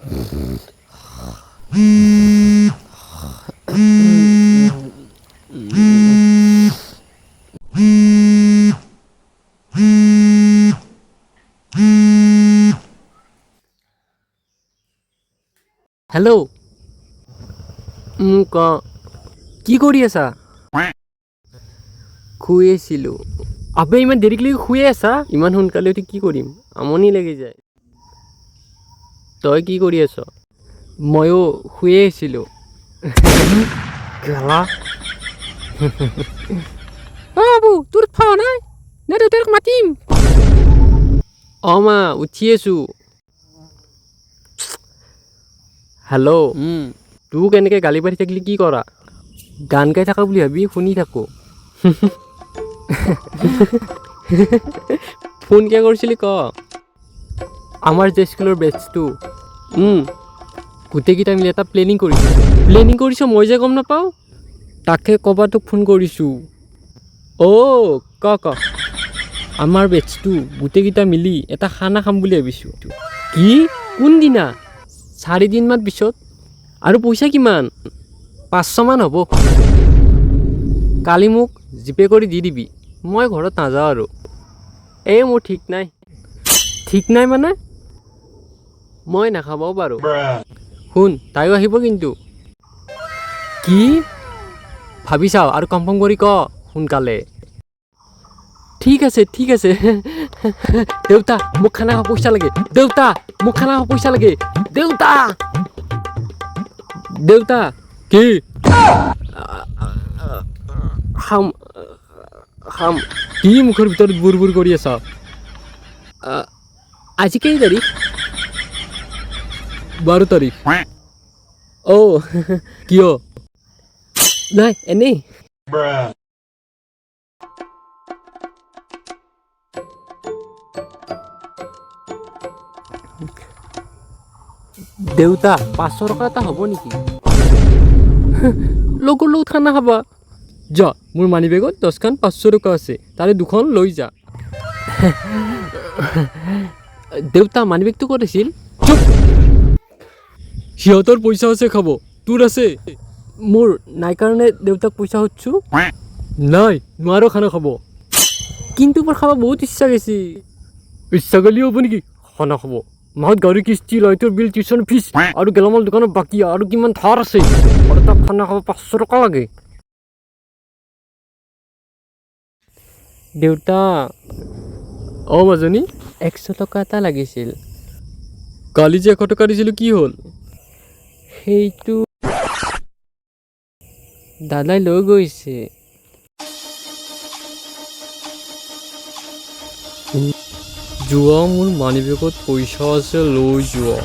Hello', ক কি কৰি আছা? শুই আছিলোঁ। আবে ইমান দেৰিলৈকে শুয়ে আছা? ইমান সোনকালে উঠি কি কৰিম, আমনি লাগি যায়। তই কি কৰি আছ? ময়ো শুয়ে আছিলোঁ। গেলা বাবু তোৰ খোৱা নাই নে দেউতাক মাতিম? মা উঠি আছোঁ। হেল্ল', তোক এনেকৈ গালি পাৰি থাকিলে কি কৰা? গান গাই থাকা বুলি ভাবি শুনি থাকোঁ। ফোন কিয় কৰিছিলি ক? আমাৰ যে স্কুলৰ বেটছটো গোটেইকেইটা মিলি এটা প্লেনিং কৰিছ মই যে গম নাপাওঁ। তাকে ক'বা তোক ফোন কৰিছোঁ। ক আমাৰ বেটছটো গোটেইকেইটা মিলি এটা খানা খাম বুলি ভাবিছোঁ। কি? কোনদিনা? 4 দিনমান পিছত। আৰু পইচা কিমান? 500 মান হ'ব। কালি মোক জিপে কৰি দি দিবি, মই ঘৰত নাযাওঁ আৰু। মোৰ ঠিক নাই। ঠিক নাই মানে? মই নাখাবও পাৰোঁ। শুন, তাইও আহিব কিন্তু। কি? ভাবি চাওঁ আৰু কনফাৰ্ম কৰি ক সোনকালে। ঠিক আছে। দেউতা মোক খানা খাব পইচা লাগে। দেউতা কি? খাম কি মুখৰ ভিতৰত বুৰ কৰি আছা? আজি কেই তাৰিখ? 12 তাৰিখ। কিয়? নাই এনেই। দেউতা 500 টকা এটা হ'ব নেকি? লগৰ লগত খানা খাবা? যা, মোৰ মানি বেগত 10খন 500 টকা আছে, তাৰে 2খন লৈ যা। দেউতা মানি বেগটো ক'ত আছিল? সিহঁতৰ পইচা আছে খাব, তোৰ আছে? মোৰ নাই কাৰণে দেউতাক পইচা সুধছোঁ। নাই, নোৱাৰো খানা খাব। কিন্তু মোৰ খাব বহুত ইচ্ছা গৈছে। ইচ্ছা গ'লেও হ'ব নেকি খানা খাব? মাহত গাড়ী কিস্তি, লাইটৰ বিল, টিউশ্যন ফিজ আৰু গেলামাল দোকানৰ বাকী আৰু কিমান ধাৰ আছে। আৰু তাক খানা খাব 500 টকা লাগে। দেউতা মাজনী 100 টকা এটা লাগিছিল। কালি যে 100 টকা দিছিলোঁ কি হ'ল? সেইটো দাদাই লৈ গৈছে। যোৱা, মোৰ মানি বেগত পইচা আছে, লৈ যোৱা।